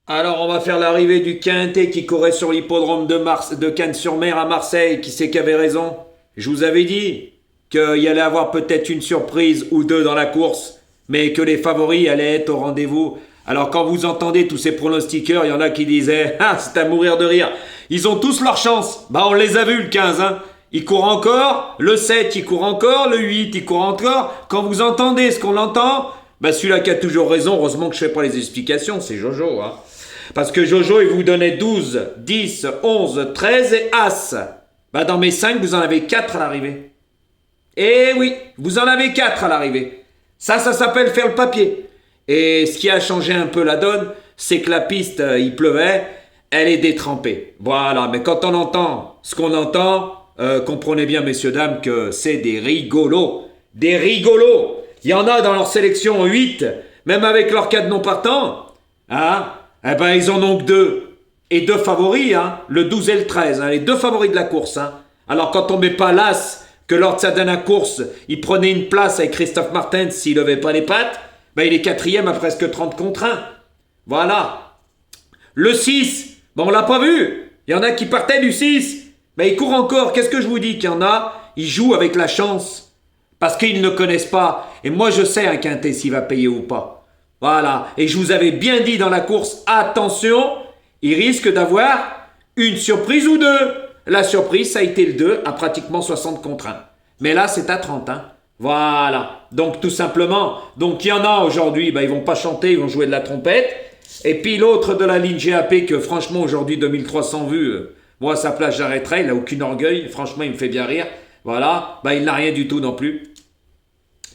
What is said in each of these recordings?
Alors, on va faire l'arrivée du Quintet qui courait sur l'hippodrome de Cannes-sur-Mer à Marseille. Qui c'est qui avait raison? Je vous avais dit qu'il y allait avoir peut-être une surprise ou deux dans la course, mais que les favoris allaient être au rendez-vous. Alors, quand vous entendez tous ces pronostiqueurs, il y en a qui disaient « Ah, c'est à mourir de rire. Ils ont tous leur chance. » Bah, on les a vus, le 15, hein. Il court encore, le 7, il court encore, le 8, il court encore. Quand vous entendez ce qu'on entend, bah celui-là qui a toujours raison, heureusement que je fais pas les explications, c'est Jojo, hein. Parce que Jojo, il vous donnait 12, 10, 11, 13 et As. Bah dans mes 5, vous en avez 4 à l'arrivée. Eh oui, vous en avez 4 à l'arrivée. Ça s'appelle faire le papier. Et ce qui a changé un peu la donne, c'est que la piste, il pleuvait, elle est détrempée. Voilà, mais quand on entend ce qu'on entend, comprenez bien, messieurs, dames, que c'est des rigolos. Des rigolos. Il y en a dans leur sélection 8, même avec leur 4 non partants. Hein? Eh ben, ils en ont que 2. Et 2 favoris, hein? Le 12 et le 13, hein? Les 2 favoris de la course. Hein? Alors, quand on met pas l'As, que lors de sa dernière course, il prenait une place avec Christophe Martin s'il levait pas les pattes, ben, il est 4e à presque 30 contre 1. Voilà. Le 6, ben, on l'a pas vu. Il y en a qui partaient du 6. Ben, il court encore. Qu'est-ce que je vous dis qu'il y en a? Ils jouent avec la chance. Parce qu'ils ne connaissent pas. Et moi, je sais un quintet s'il va payer ou pas. Voilà. Et je vous avais bien dit dans la course, attention, il risque d'avoir une surprise ou deux. La surprise, ça a été le 2 à pratiquement 60 contre 1. Mais là, c'est à 30. Hein. Voilà. Donc, tout simplement. Donc, il y en a aujourd'hui, ben, ils vont pas chanter, ils vont jouer de la trompette. Et puis, l'autre de la ligne GAP, que franchement, aujourd'hui, 2300 vues, moi, à sa place, j'arrêterai. Il n'a aucun orgueil. Franchement, il me fait bien rire. Voilà. Ben, il n'a rien du tout non plus.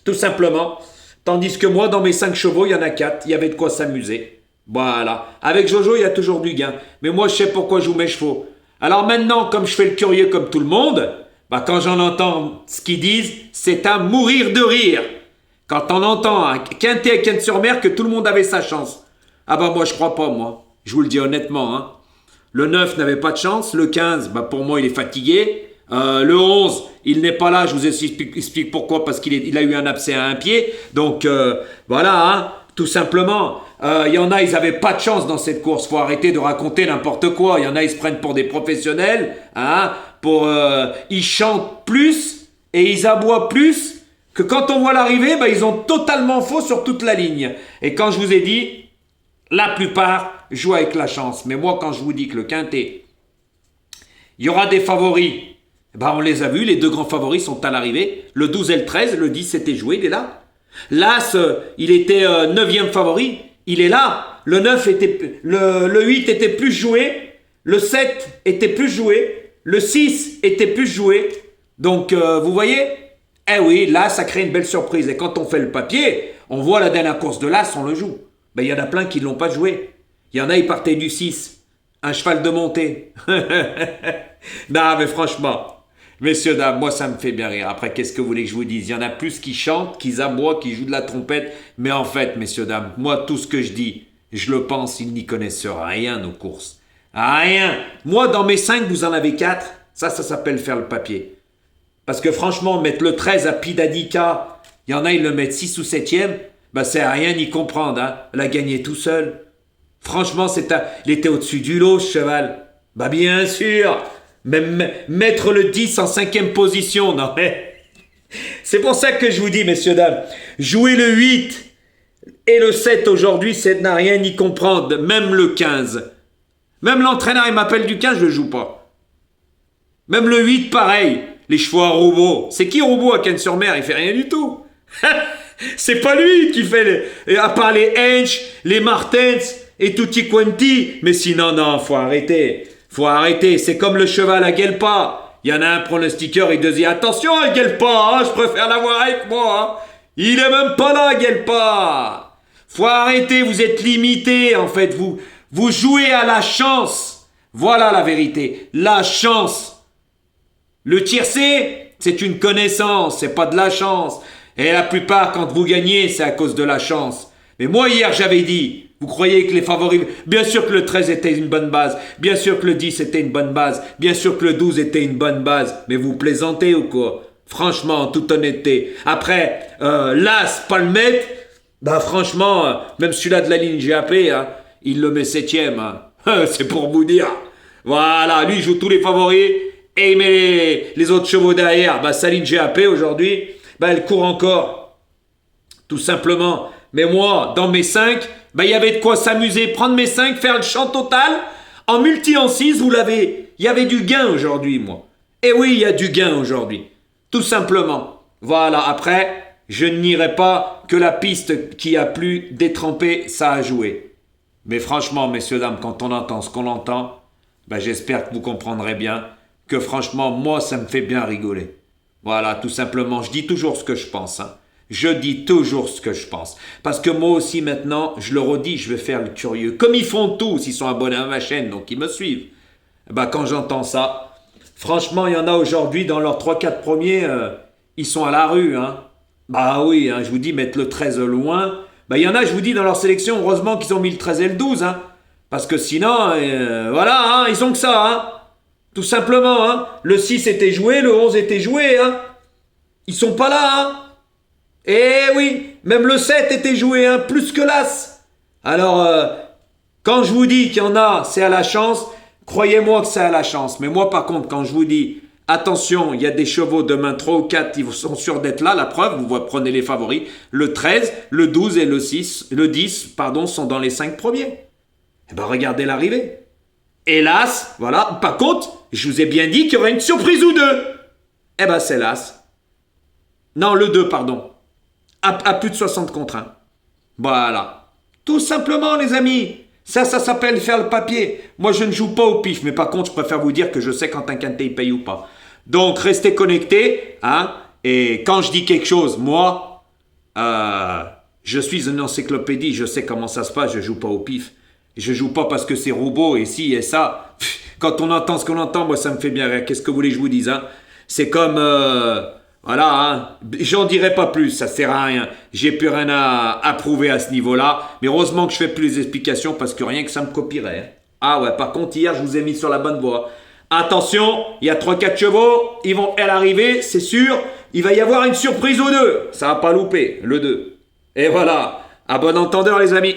Tout simplement. Tandis que moi, dans mes 5 chevaux, il y en a 4. Il y avait de quoi s'amuser. Voilà. Avec Jojo, il y a toujours du gain. Mais moi, je sais pourquoi je joue mes chevaux. Alors maintenant, comme je fais le curieux comme tout le monde, bah quand j'en entends ce qu'ils disent, c'est à mourir de rire. Quand on entend un quintet à Cannes-sur-Mer que tout le monde avait sa chance. Ah bah moi, je crois pas, moi. Je vous le dis honnêtement, hein. Le 9 n'avait pas de chance. Le 15, bah pour moi, il est fatigué. Le 11, il n'est pas là, je vous explique pourquoi, parce qu'il a eu un abcès à un pied. Donc voilà, hein, tout simplement. Il y en a, ils n'avaient pas de chance dans cette course. Faut arrêter de raconter n'importe quoi. Il y en a, ils se prennent pour des professionnels. Hein, ils chantent plus et ils aboient plus que quand on voit l'arrivée, bah, ils ont totalement faux sur toute la ligne. Et quand je vous ai dit, la plupart jouent avec la chance. Mais moi, quand je vous dis que le quintet, il y aura des favoris, ben on les a vus, les 2 grands favoris sont à l'arrivée. Le 12 et le 13, le 10 était joué, il est là. L'As, il était 9e favori, il est là. Le 9 était, le 8 était plus joué, le 7 était plus joué, le 6 était plus joué. Donc, vous voyez, eh oui, là, ça crée une belle surprise. Et quand on fait le papier, on voit la dernière course de l'As, on le joue. Ben, il y en a plein qui ne l'ont pas joué. Il y en a, ils partaient du 6. Un cheval de montée. Non, mais franchement, messieurs, dames, moi ça me fait bien rire. Après, qu'est-ce que vous voulez que je vous dise? Il y en a plus qui chantent, qui aboient, qui jouent de la trompette. Mais en fait, messieurs, dames, moi tout ce que je dis, je le pense, ils n'y connaissent rien nos courses. Rien. Moi, dans mes 5, vous en avez 4. Ça s'appelle faire le papier. Parce que franchement, mettre le 13 à Pidadika, il y en a, ils le mettent 6 ou 7e, ben c'est à rien y comprendre. Hein. La gagner tout seul. Franchement, il était au-dessus du lot, ce cheval. Bah bien sûr. Même mettre le 10 en 5e position, non mais... C'est pour ça que je vous dis, messieurs, dames, jouer le 8 et le 7 aujourd'hui, c'est n'a rien y comprendre, même le 15. Même l'entraîneur, il m'appelle du 15, je le joue pas. Même le 8, pareil. Les chevaux à robot. C'est qui robot à Cannes-sur-Mer? Il fait rien du tout. C'est pas lui qui fait à part les Hench, les Martens et tutti quanti. Mais sinon, non, faut arrêter. Faut arrêter. C'est comme le cheval à Guelpa. Il y en a un pronostiqueur, il dit attention à Guelpa, hein, je préfère l'avoir avec moi. Hein. Il est même pas là, Guelpa. Faut arrêter, vous êtes limité en fait. Vous jouez à la chance. Voilà la vérité. La chance. Le tiercé, c'est une connaissance, c'est pas de la chance. Et la plupart, quand vous gagnez, c'est à cause de la chance. Mais moi, hier, j'avais dit, vous croyez que les favoris... Bien sûr que le 13 était une bonne base. Bien sûr que le 10 était une bonne base. Bien sûr que le 12 était une bonne base. Mais vous plaisantez ou quoi? Franchement, en toute honnêteté. Après, l'As, Palmette, bah franchement, même celui-là de la ligne GAP, hein, il le met 7e. Hein. C'est pour vous dire. Voilà, lui il joue tous les favoris et il met les autres chevaux derrière. Bah, Saline GAP aujourd'hui, bah, elle court encore. Tout simplement. Mais moi, dans mes 5, bah, il y avait de quoi s'amuser. Prendre mes 5, faire le champ total. En multi en 6, vous l'avez. Il y avait du gain aujourd'hui, moi. Et oui, il y a du gain aujourd'hui. Tout simplement. Voilà, après, je n'irai pas que la piste qui a plu détrempée, ça a joué. Mais franchement, messieurs, dames, quand on entend ce qu'on entend, ben j'espère que vous comprendrez bien que franchement, moi, ça me fait bien rigoler. Voilà, tout simplement. Je dis toujours ce que je pense. Hein. Je dis toujours ce que je pense. Parce que moi aussi, maintenant, je le redis, je vais faire le curieux. Comme ils font tous, ils sont abonnés à ma chaîne, donc ils me suivent. Ben, quand j'entends ça, franchement, il y en a aujourd'hui, dans leurs 3-4 premiers, ils sont à la rue. Hein. Bah oui, hein, je vous dis, mettre le 13 loin. Bah il y en a, je vous dis, dans leur sélection, heureusement qu'ils ont mis le 13 et le 12. Hein. Parce que sinon, voilà, hein, ils ont que ça. Hein. Tout simplement. Hein. Le 6 était joué, le 11 était joué. Hein. Ils sont pas là. Hein. Eh oui, même le 7 était joué, hein, plus que l'As. Alors, quand je vous dis qu'il y en a, c'est à la chance, croyez-moi que c'est à la chance. Mais moi, par contre, quand je vous dis, attention, il y a des chevaux demain 3 ou 4, ils sont sûrs d'être là, la preuve, vous prenez les favoris, le 13, le 12 et le 10, pardon, sont dans les 5 premiers. Eh bien, regardez l'arrivée. Hélas, voilà, par contre, je vous ai bien dit qu'il y aurait une surprise ou deux. Eh bien, c'est l'As. Non, le 2, pardon. À plus de 60 contre 1. Voilà. Tout simplement, les amis. Ça s'appelle faire le papier. Moi, je ne joue pas au pif, mais par contre, je préfère vous dire que je sais quand un quintet il paye ou pas. Donc, restez connectés. Hein, et quand je dis quelque chose, moi, je suis une encyclopédie. Je sais comment ça se passe. Je joue pas au pif. Je joue pas parce que c'est robot et ci et ça. Quand on entend ce qu'on entend, moi, ça me fait bien rire. Qu'est-ce que vous voulez que je vous dise, hein? C'est comme... voilà, hein. J'en dirai pas plus, ça sert à rien. J'ai plus rien à prouver à ce niveau-là. Mais heureusement que je fais plus les explications parce que rien que ça me copierait. Hein. Ah ouais, par contre, hier, je vous ai mis sur la bonne voie. Attention, il y a 3-4 chevaux, ils vont à l'arrivée, c'est sûr. Il va y avoir une surprise ou deux. Ça va pas louper, le 2. Et voilà, à bon entendeur les amis.